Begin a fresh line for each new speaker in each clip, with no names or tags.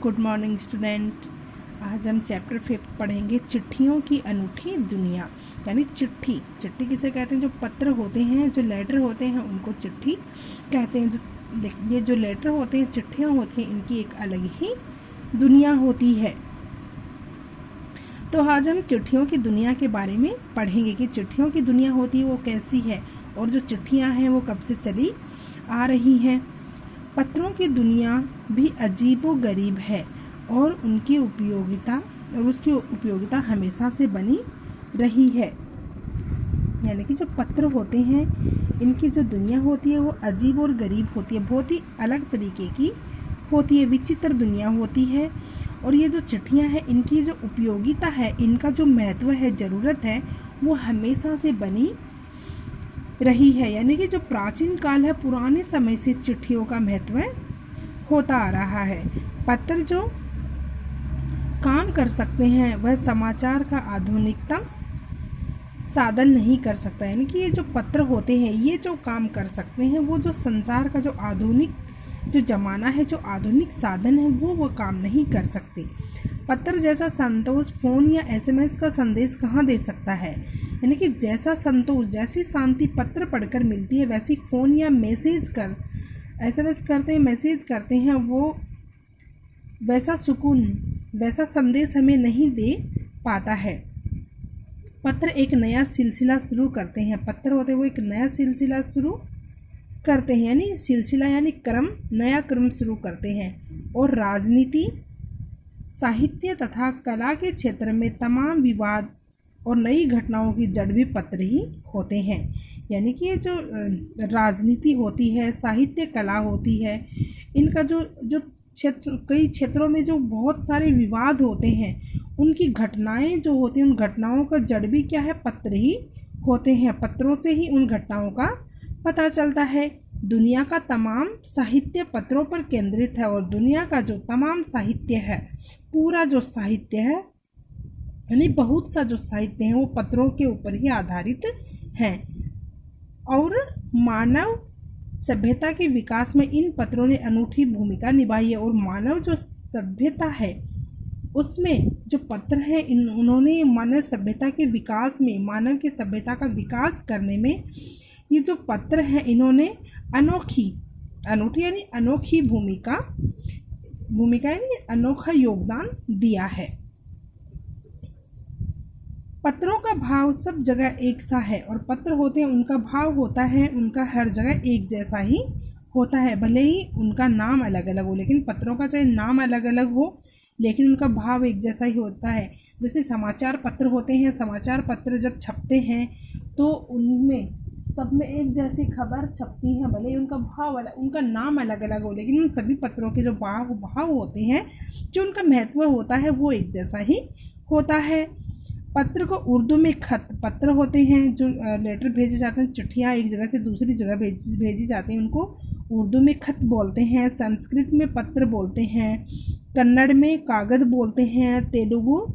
Good morning student. आज हम chapter 5 पढ़ेंगे चिट्ठियों की अनूठी दुनिया। यानी चिट्ठी किसे कहते हैं? जो पत्र होते हैं, जो लेटर होते हैं उनको चिट्ठी कहते हैं। ये जो लेटर होते हैं, चिट्ठियाँ होती हैं, इनकी एक अलग ही दुनिया होती है। तो आज हम चिट्ठियों की दुनिया के बारे में पढ़ेंगे कि चिट्ठियों की दुनिया होती है वो कैसी है, और जो चिट्ठियाँ हैं वो कब से चली आ रही हैं। पत्रों की दुनिया भी अजीबो गरीब है और उसकी उपयोगिता हमेशा से बनी रही है। यानी कि जो पत्र होते हैं, इनकी जो दुनिया होती है वो अजीब और गरीब होती है, बहुत ही अलग तरीके की होती है, विचित्र दुनिया होती है। और ये जो चिट्ठियाँ हैं, इनकी जो उपयोगिता है, इनका जो महत्व है, ज़रूरत है, वो हमेशा से बनी रही है। यानी कि जो प्राचीन काल है, पुराने समय से चिट्ठियों का महत्व होता आ रहा है। पत्र जो काम कर सकते हैं वह समाचार का आधुनिकतम साधन नहीं कर सकता। यानी कि ये जो पत्र होते हैं, ये जो काम कर सकते हैं, वो जो संसार का जो आधुनिक जो ज़माना है, जो आधुनिक साधन है, वो काम नहीं कर सकते। पत्र जैसा संतोष फ़ोन या SMS का संदेश कहाँ दे सकता है। यानी कि जैसा संतोष, जैसी शांति पत्र पढ़कर मिलती है, वैसी फ़ोन या SMS करते हैं, मैसेज करते हैं, वो वैसा सुकून, वैसा संदेश हमें नहीं दे पाता है। पत्र एक नया सिलसिला शुरू करते हैं। पत्र होते हैं वो एक नया सिलसिला शुरू करते हैं, यानी सिलसिला यानी क्रम, नया क्रम शुरू करते हैं। और राजनीति, साहित्य तथा कला के क्षेत्र में तमाम विवाद और नई घटनाओं की जड़ भी पत्र ही होते हैं। यानी कि ये जो राजनीति होती है, साहित्य कला होती है, इनका जो क्षेत्र, कई क्षेत्रों में जो बहुत सारे विवाद होते हैं, उनकी घटनाएं जो होती हैं, उन घटनाओं का जड़ भी क्या है? पत्र ही होते हैं। पत्रों से ही उन घटनाओं का पता चलता है। दुनिया का तमाम साहित्य पत्रों पर केंद्रित है, और दुनिया का जो तमाम साहित्य है, पूरा जो साहित्य है, यानी बहुत सा जो साहित्य है, वो पत्रों के ऊपर ही आधारित है। और मानव सभ्यता के विकास में इन पत्रों ने अनूठी भूमिका निभाई है। और मानव जो सभ्यता है, उसमें जो पत्र हैं, उन्होंने मानव सभ्यता के विकास में, मानव की सभ्यता का विकास करने में ये जो पत्र हैं, इन्होंने अनूठी यानी अनोखी भूमिका यानी अनोखा योगदान दिया है। पत्रों का भाव सब जगह एक सा है, और पत्र होते हैं, उनका भाव होता है, उनका हर जगह एक जैसा ही होता है। भले ही उनका नाम अलग अलग हो, लेकिन पत्रों का चाहे नाम अलग अलग हो, लेकिन उनका भाव एक जैसा ही होता है। जैसे समाचार पत्र होते हैं, समाचार पत्र जब छपते हैं तो उनमें सब में एक जैसी खबर छपती है, भले ही उनका भाव अलग, उनका नाम अलग अलग हो, लेकिन उन सभी पत्रों के जो भाव होते हैं, जो उनका महत्व होता है, वो एक जैसा ही होता है। पत्र को उर्दू में खत पत्र होते हैं, जो लेटर भेजे जाते हैं, चिट्ठियाँ एक जगह से दूसरी जगह भेजी जाती हैं, उनको उर्दू में खत बोलते हैं। संस्कृत में पत्र बोलते हैं, कन्नड़ में कागज बोलते हैं, तेलुगु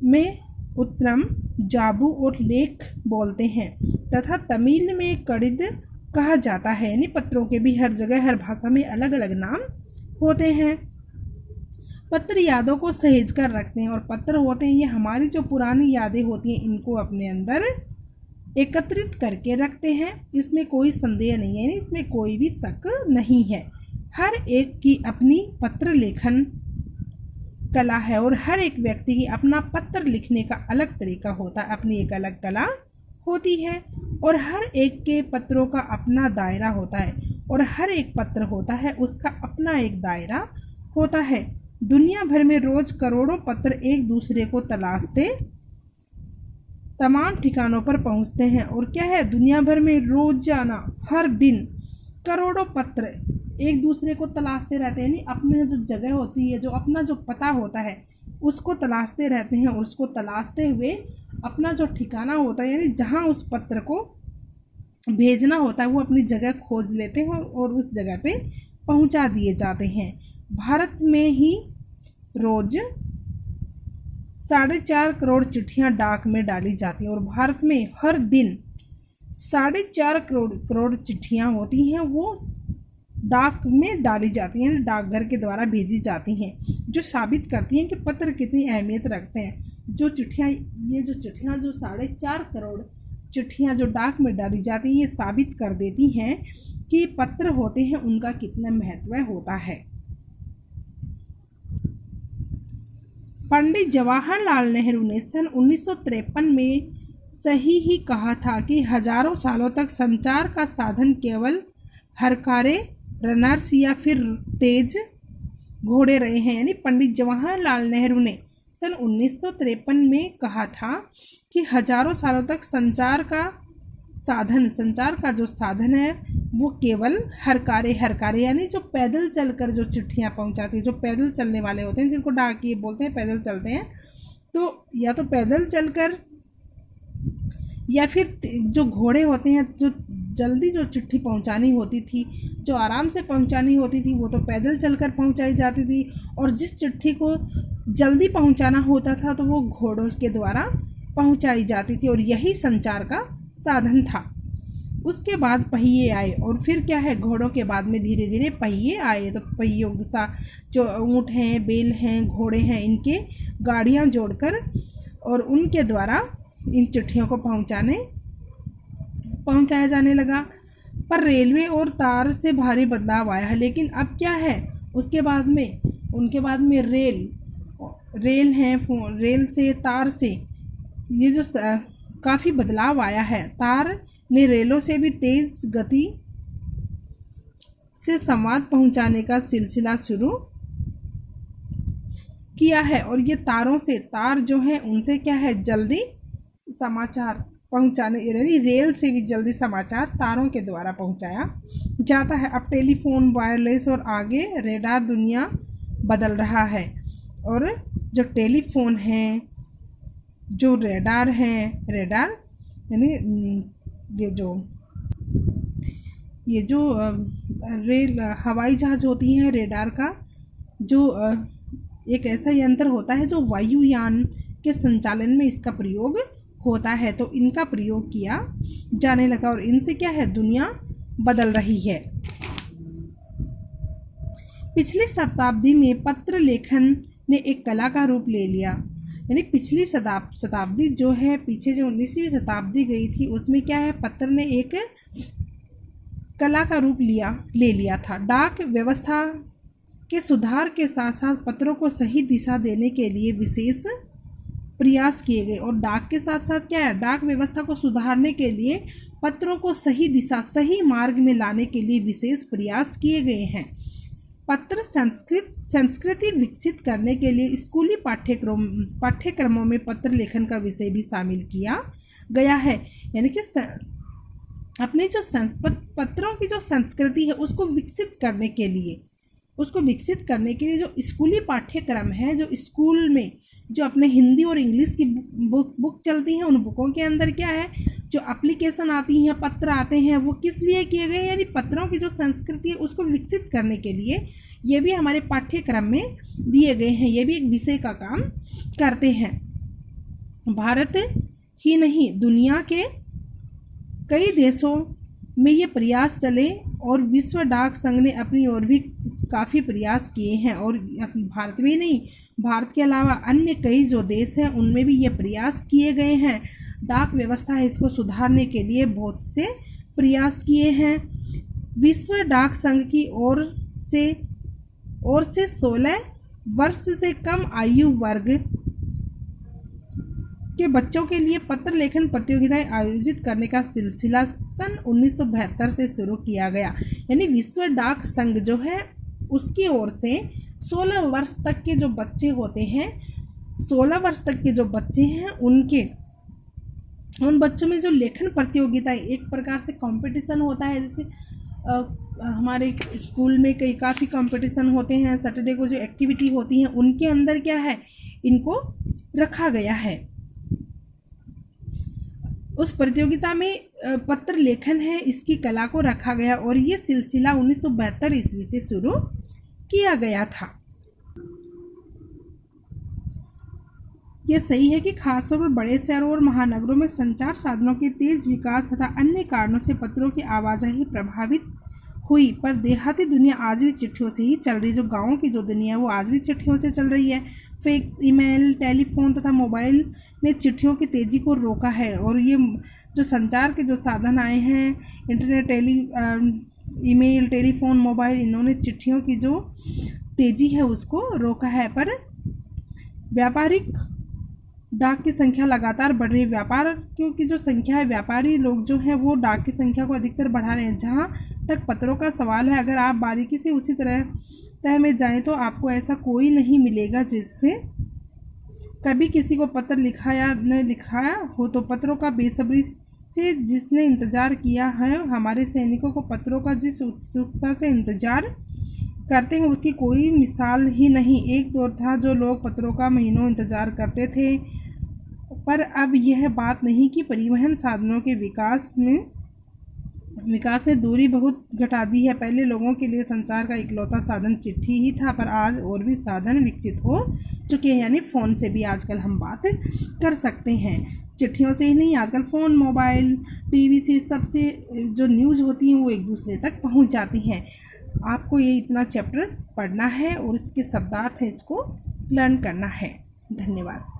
में उत्तरम, जाबू और लेख बोलते हैं, तथा तमिल में कड़िद कहा जाता है। यानी पत्रों के भी हर जगह, हर भाषा में अलग अलग नाम होते हैं। पत्र यादों को सहेज कर रखते हैं, और पत्र होते हैं, ये हमारी जो पुरानी यादें होती हैं, इनको अपने अंदर एकत्रित करके रखते हैं। इसमें कोई संदेह नहीं है, इसमें कोई भी शक नहीं है। हर एक की अपनी पत्र लेखन कला है, और हर एक व्यक्ति की अपना पत्र लिखने का अलग तरीका होता है, अपनी एक अलग कला होती है। और हर एक के पत्रों का अपना दायरा होता है, और हर एक पत्र होता है, उसका अपना एक दायरा होता है। दुनिया भर में रोज करोड़ों पत्र एक दूसरे को तलाशते तमाम ठिकानों पर पहुंचते हैं। और क्या है? दुनिया भर में रोजाना, हर दिन करोड़ों पत्र एक दूसरे को तलाशते रहते हैं। यानी अपनी जो जगह होती है, जो अपना जो पता होता है, उसको तलाशते रहते हैं, और उसको तलाशते हुए अपना जो ठिकाना होता है, यानी जहाँ उस पत्र को भेजना होता है, वो अपनी जगह खोज लेते हैं और उस जगह पे पहुंचा दिए जाते हैं। भारत में ही रोज 4.5 करोड़ चिट्ठियाँ डाक में डाली जाती हैं, और भारत में हर दिन 4.5 करोड़ चिट्ठियाँ होती हैं, वो डाक में डाली जाती हैं, डाकघर के द्वारा भेजी जाती हैं, जो साबित करती हैं कि पत्र कितनी अहमियत रखते हैं। जो चिट्ठियाँ, ये जो चिट्ठियाँ जो 4.5 करोड़ चिट्ठियाँ जो डाक में डाली जाती हैं, ये साबित कर देती हैं कि पत्र होते हैं उनका कितना महत्व होता है। पंडित जवाहरलाल नेहरू ने सन 1953 में सही ही कहा था कि हजारों सालों तक संचार का साधन केवल हरकारे, रनर्स या फिर तेज घोड़े रहे हैं। यानी पंडित जवाहरलाल नेहरू ने सन 1953 में कहा था कि हजारों सालों तक संचार का जो साधन है वो केवल हरकारे यानी जो पैदल चलकर जो चिट्ठियाँ पहुँचाती है, जो पैदल चलने वाले होते हैं, जिनको डाकिये बोलते हैं, पैदल चलते हैं, तो या तो पैदल चलकर या फिर जो घोड़े होते हैं, जो जल्दी जो चिट्ठी पहुंचानी होती थी, जो आराम से पहुंचानी होती थी, वो तो पैदल चलकर पहुंचाई जाती थी। और जिस चिट्ठी को जल्दी पहुंचाना होता था तो वो घोड़ों के द्वारा पहुंचाई जाती थी, और यही संचार का साधन था। उसके बाद पहिए आए, और फिर क्या है, घोड़ों के बाद में धीरे धीरे पहिए आए। तो पहियों के साथ जो ऊँट हैं, बैल हैं, घोड़े हैं, इनके गाड़ियाँ जोड़कर और उनके द्वारा इन चिट्ठियों को पहुंचाया जाने लगा। पर रेलवे और तार से भारी बदलाव आया है। लेकिन अब क्या है, उनके बाद में रेल हैं, रेल से, तार से, ये जो काफ़ी बदलाव आया है। तार ने रेलों से भी तेज़ गति से संवाद पहुंचाने का सिलसिला शुरू किया है, और ये तार जो है उनसे क्या है, जल्दी समाचार पहुंचाने, यानी रेल से भी जल्दी समाचार तारों के द्वारा पहुंचाया जाता है। अब टेलीफोन, वायरलेस और आगे रेडार दुनिया बदल रहा है। और जो टेलीफोन है, जो रेडार यानी ये जो रेल हवाई जहाज होती हैं, रेडार का जो एक ऐसा यंत्र होता है जो वायुयान के संचालन में इसका प्रयोग होता है, तो इनका प्रयोग किया जाने लगा, और इनसे क्या है, दुनिया बदल रही है। पिछली शताब्दी में पत्र लेखन ने एक कला का रूप ले लिया। यानी पिछली शताब्दी जो है, पीछे जो 19वीं शताब्दी गई थी, उसमें क्या है, पत्र ने एक कला का रूप ले लिया था। डाक व्यवस्था के सुधार के साथ साथ पत्रों को सही दिशा देने के लिए विशेष प्रयास किए गए। और डाक के साथ साथ क्या है, डाक व्यवस्था को सुधारने के लिए पत्रों को सही दिशा, सही मार्ग में लाने के लिए विशेष प्रयास किए गए हैं। पत्र संस्कृति विकसित करने के लिए स्कूली पाठ्यक्रमों में पत्र लेखन का विषय भी शामिल किया गया है। यानी कि अपने जो पत्रों की जो संस्कृति है उसको विकसित करने के लिए जो स्कूली पाठ्यक्रम है, जो स्कूल में जो अपने हिंदी और इंग्लिश की बुक चलती हैं, उन बुकों के अंदर क्या है, जो एप्लीकेशन आती हैं, पत्र आते हैं, वो किस लिए किए गए हैं, यानी पत्रों की जो संस्कृति है उसको विकसित करने के लिए ये भी हमारे पाठ्यक्रम में दिए गए हैं। ये भी एक विषय का काम करते हैं। भारत ही नहीं, दुनिया के कई देशों में ये प्रयास चले, और विश्व डाक संघ ने अपनी ओर भी काफ़ी प्रयास किए हैं। और भारत में नहीं, भारत के अलावा अन्य कई जो देश हैं उनमें भी ये प्रयास किए गए हैं। डाक व्यवस्था है, इसको सुधारने के लिए बहुत से प्रयास किए हैं। विश्व डाक संघ की ओर से 16 वर्ष से कम आयु वर्ग के बच्चों के लिए पत्र लेखन प्रतियोगिताएं आयोजित करने का सिलसिला सन 1972 से शुरू किया गया। यानी विश्व डाक संघ जो है उसकी ओर से 16 वर्ष तक के जो बच्चे होते हैं, 16 वर्ष तक के जो बच्चे हैं, उन बच्चों में जो लेखन प्रतियोगिताएं, एक प्रकार से कंपटीशन होता है। जैसे हमारे स्कूल में काफ़ी कंपटीशन होते हैं, सैटरडे को जो एक्टिविटी होती हैं उनके अंदर क्या है, इनको रखा गया है। उस प्रतियोगिता में पत्र लेखन है, इसकी कला को रखा गया, और ये सिलसिला 1972 ईस्वी से शुरू किया गया था। यह सही है कि खासतौर पर बड़े शहरों और महानगरों में संचार साधनों के तेज विकास तथा अन्य कारणों से पत्रों की आवाजाही प्रभावित हुई, पर देहाती दुनिया आज भी चिट्ठियों से ही चल रही है। जो गाँव की जो दुनिया है वो आज भी चिट्ठियों से चल रही है। फैक्स, ईमेल, टेलीफोन तथा मोबाइल ने चिट्ठियों की तेज़ी को रोका है, और ये जो संचार के जो साधन आए हैं, इंटरनेट, ईमेल, टेलीफोन, मोबाइल, इन्होंने चिट्ठियों की जो तेज़ी है उसको रोका है। पर व्यापारिक डाक की संख्या लगातार बढ़ रही है। व्यापार की जो संख्या है, व्यापारी लोग जो हैं वो डाक की संख्या को अधिकतर बढ़ा रहे हैं। जहाँ तक पत्रों का सवाल है, अगर आप बारीकी से उसी तह में जाएं तो आपको ऐसा कोई नहीं मिलेगा जिससे कभी किसी को पत्र लिखा या न लिखाया हो। तो पत्रों का बेसब्री से जिसने इंतज़ार किया है, हमारे सैनिकों को पत्रों का जिस उत्सुकता से इंतज़ार करते हैं उसकी कोई मिसाल ही नहीं। एक दौर था जो लोग पत्रों का महीनों इंतज़ार करते थे, पर अब यह बात नहीं कि परिवहन साधनों के विकास ने दूरी बहुत घटा दी है। पहले लोगों के लिए संचार का इकलौता साधन चिट्ठी ही था, पर आज और भी साधन विकसित हो चुके हैं। यानी फ़ोन से भी आजकल हम बात कर सकते हैं। चिट्ठियों से ही नहीं, आजकल फ़ोन, मोबाइल, टीवी से सबसे जो न्यूज़ होती हैं वो एक दूसरे तक पहुंच जाती हैं। आपको ये इतना चैप्टर पढ़ना है और इसके शब्दार्थ है इसको लर्न करना है। धन्यवाद।